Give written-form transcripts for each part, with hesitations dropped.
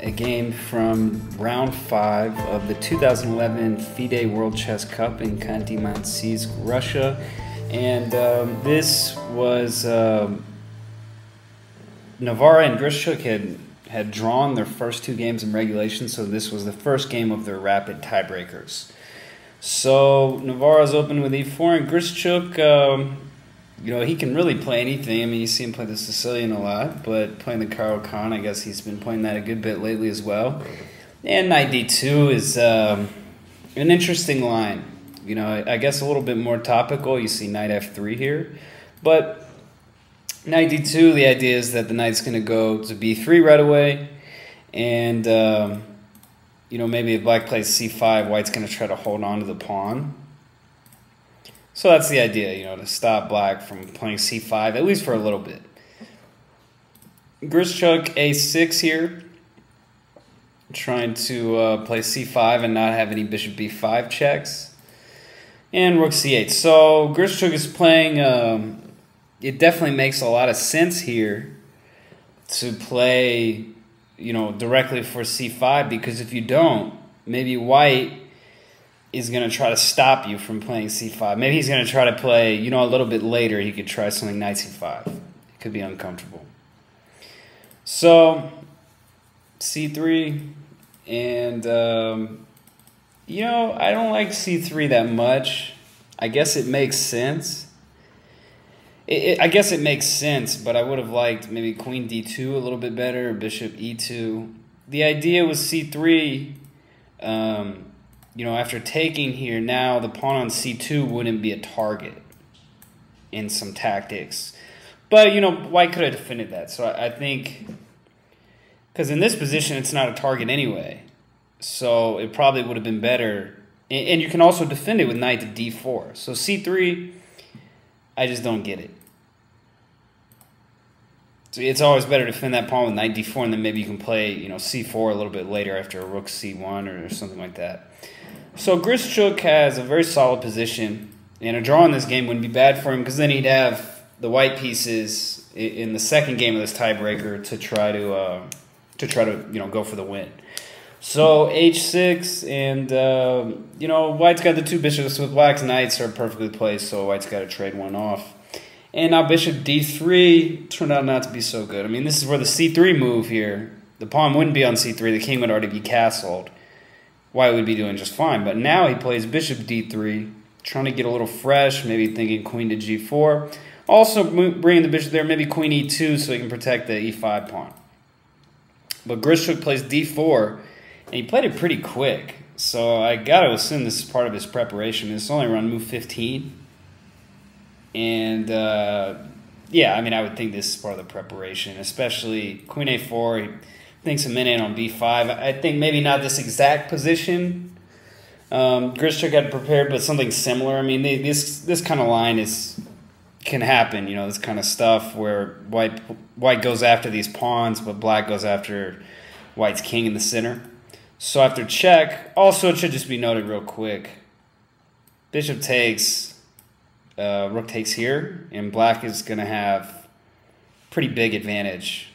a game from round 5 of the 2011 FIDE World Chess Cup in Khanty-Mansisk, Russia. And this was Navara and Grischuk had drawn their first 2 games in regulation, so this was the first game of their rapid tiebreakers. So Navara's open with e4, and Grischuk, you know, he can really play anything. I mean, you see him play the Sicilian a lot, but playing the Caro-Kann, I guess he's been playing that a good bit lately as well. And knight d2 is an interesting line. You know, I guess a little bit more topical. You see knight f3 here. But knight d2, the idea is that the knight's going to go to b3 right away. And, you know, maybe if black plays c5, white's going to try to hold on to the pawn. So that's the idea, you know, to stop black from playing c5, at least for a little bit. Grischuk a6 here, trying to play c5 and not have any bishop b5 checks. And rook c8. So Grischuk is playing, it definitely makes a lot of sense here to play, you know, directly for c5, because if you don't, maybe white is going to try to stop you from playing c5. Maybe he's going to try to play, you know, a little bit later, he could try something knight c5. It could be uncomfortable. So, c3, and, you know, I don't like c3 that much. I guess it makes sense. I guess it makes sense, but I would have liked maybe queen d2 a little bit better, or bishop e2. The idea was c3, you know, after taking here, now the pawn on c2 wouldn't be a target in some tactics. But, you know, white could have defended that. So I think, because in this position, it's not a target anyway. So it probably would have been better. And you can also defend it with knight to d4. So c3, I just don't get it. So it's always better to defend that pawn with knight d4, and then maybe you can play, you know, c4 a little bit later after a rook c1 or something like that. So Grischuk has a very solid position, and a draw in this game wouldn't be bad for him, because then he'd have the white pieces in the second game of this tiebreaker to try to you know, go for the win. So h6, and you know, white's got the 2 bishops with black's knights are perfectly placed, so white's got to trade one off. And now bishop d3 turned out not to be so good. I mean, this is where the c3 move here, the pawn wouldn't be on c3, the king would already be castled. White would be doing just fine, but now he plays bishop d3, trying to get a little fresh, maybe thinking queen to g4. Also bringing the bishop there, maybe queen e2 so he can protect the e5 pawn. But Grischuk plays d4, and he played it pretty quick. So I got to assume this is part of his preparation. It's only around move 15. And, yeah, I mean, I would think this is part of the preparation, especially queen a4. He thinks a minute on b5. I think maybe not this exact position Grischuk had prepared, but something similar. I mean, this kind of line can happen, you know, this kind of stuff where white goes after these pawns, but black goes after white's king in the center. So after check, also it should just be noted real quick, bishop takes, rook takes here, and black is going to have pretty big advantage,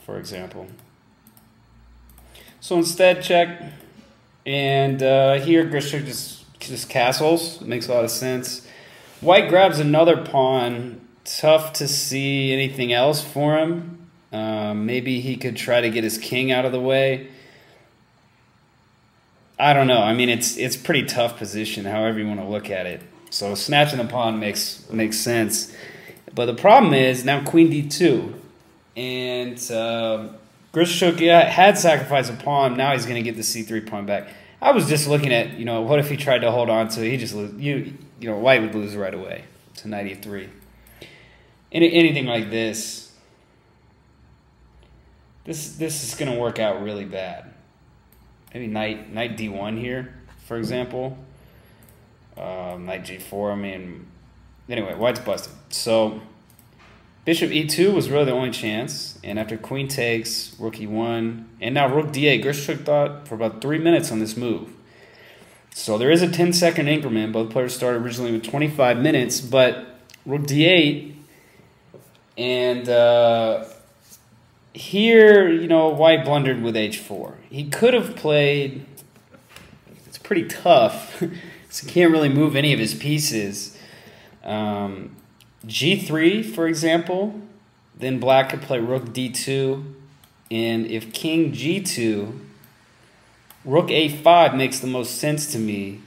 for example. So instead, check, and here Grischuk just castles. It makes a lot of sense. White grabs another pawn. Tough to see anything else for him. Maybe he could try to get his king out of the way. I don't know. I mean, it's pretty tough position, however you want to look at it. So snatching the pawn makes sense. But the problem is now queen d2. And Grischuk had sacrificed a pawn. Now he's going to get the c3 pawn back. I was just looking at, you know, what if he tried to hold on to it? He just you know, white would lose right away to knight e3. Anything like this, this is going to work out really bad. Maybe knight d1 here, for example. Knight g4. I mean, anyway, white's busted. So bishop e2 was really the only chance, and after queen takes, rook e1, and now rook d8. Grischuk thought for about 3 minutes on this move. So there is a 10-second increment. Both players started originally with 25 minutes, but rook d8, and here, you know, white blundered with h4. He could have played, it's pretty tough, so he can't really move any of his pieces. G3, for example, then black could play rook d2, and if king g2, rook a5 makes the most sense to me.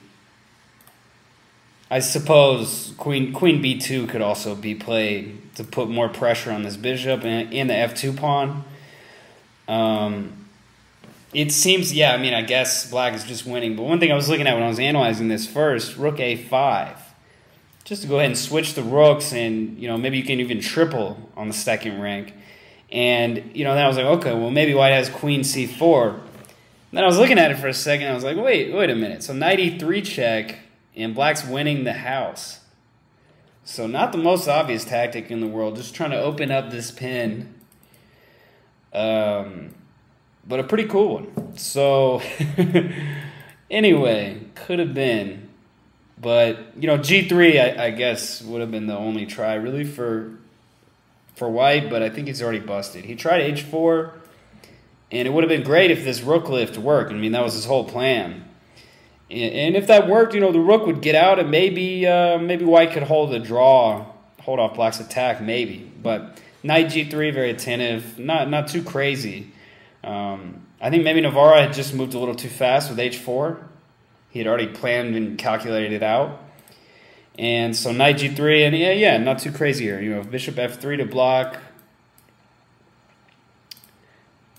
I suppose queen b2 could also be played to put more pressure on this bishop and the f2 pawn. It seems, yeah, I mean, I guess black is just winning. But one thing I was looking at when I was analyzing this first, rook a5, just to go ahead and switch the rooks, and, you know, maybe you can even triple on the second rank. And, you know, then I was like, okay, well, maybe white has queen c4. Then I was looking at it for a second, I was like, wait a minute. So knight e3 check, and black's winning the house. So not the most obvious tactic in the world, just trying to open up this pin. But a pretty cool one. So anyway, could have been. But, you know, g3, I guess, would have been the only try really for white, but I think he's already busted. He tried h4, and it would have been great if this rook lift worked. I mean, that was his whole plan. And if that worked, you know, the rook would get out, and maybe white could hold off black's attack, maybe. But knight g3, very attentive, not too crazy. I think maybe Navara had just moved a little too fast with h4. He had already planned and calculated it out. And so knight g3, and yeah, not too crazy here. You know, bishop f3 to block.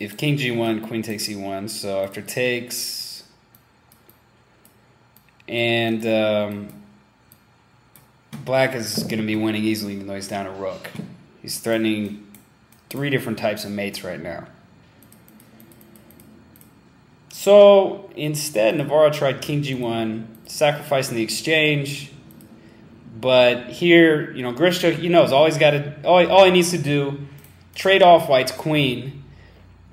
If king g1, queen takes e1. So after takes, and black is going to be winning easily, even though he's down a rook. He's threatening 3 different types of mates right now. So instead, Navara tried king g1, sacrificing the exchange. But here, you know, Grischuk, he knows all he needs to do, trade off white's queen,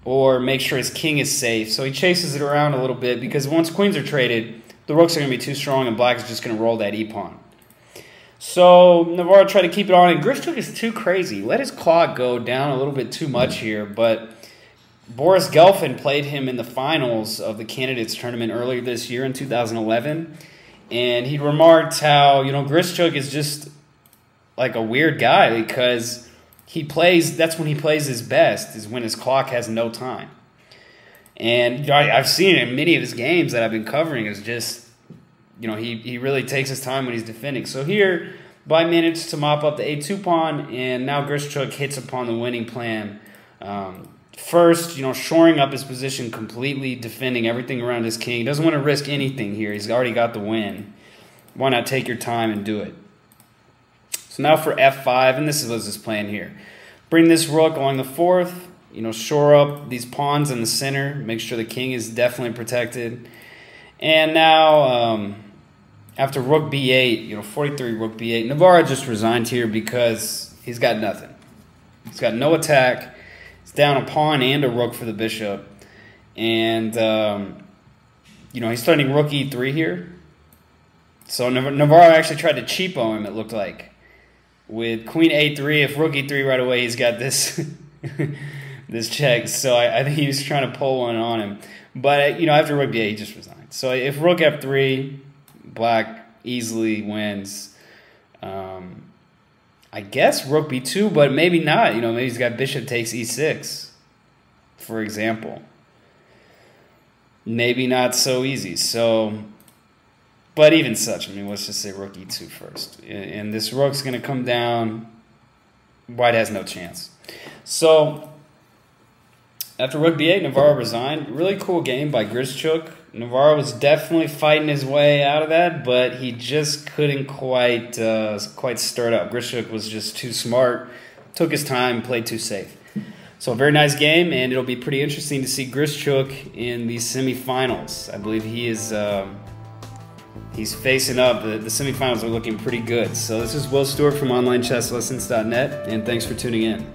or make sure his king is safe. So he chases it around a little bit, because once queens are traded, the rooks are going to be too strong, and black is just going to roll that e-pawn. So Navara tried to keep it on, and Grischuk is too crazy. Let his clock go down a little bit too much here, but Boris Gelfand played him in the finals of the candidates tournament earlier this year in 2011, and he remarked how, you know, Grischuk is just like a weird guy, because that's when he plays his best, is when his clock has no time. And I've seen it in many of his games that I've been covering, is just, you know, he really takes his time when he's defending. So here, Black managed to mop up the a2 pawn, and now Grischuk hits upon the winning plan. First, you know, shoring up his position completely, defending everything around his king. He doesn't want to risk anything here. He's already got the win. Why not take your time and do it? So now for f5, and this was his plan here. Bring this rook along the 4th, you know, shore up these pawns in the center, make sure the king is definitely protected. And now, after rook b8, you know, 43 rook b8, Navara just resigned here because he's got nothing. He's got no attack. He's down a pawn and a rook for the bishop. And, you know, he's starting rook e3 here. So Navara actually tried to cheapo him, it looked like. With queen a3, if rook e3 right away, he's got this this check. So I think he was trying to pull one on him. But, you know, after rook b8, he just resigned. So if rook f3, black easily wins. I guess rook b2, but maybe not. You know, maybe he's got bishop takes e6, for example. Maybe not so easy. So, but even such, I mean, let's just say rook e2 first. And this rook's going to come down. White has no chance. So, after rook b8, Navara resigned. Really cool game by Grischuk. Navara was definitely fighting his way out of that, but he just couldn't quite stir it up. Grischuk was just too smart, took his time, played too safe. So a very nice game, and it'll be pretty interesting to see Grischuk in the semifinals. I believe he is he's facing up. The semifinals are looking pretty good. So this is Will Stewart from OnlineChessLessons.net, and thanks for tuning in.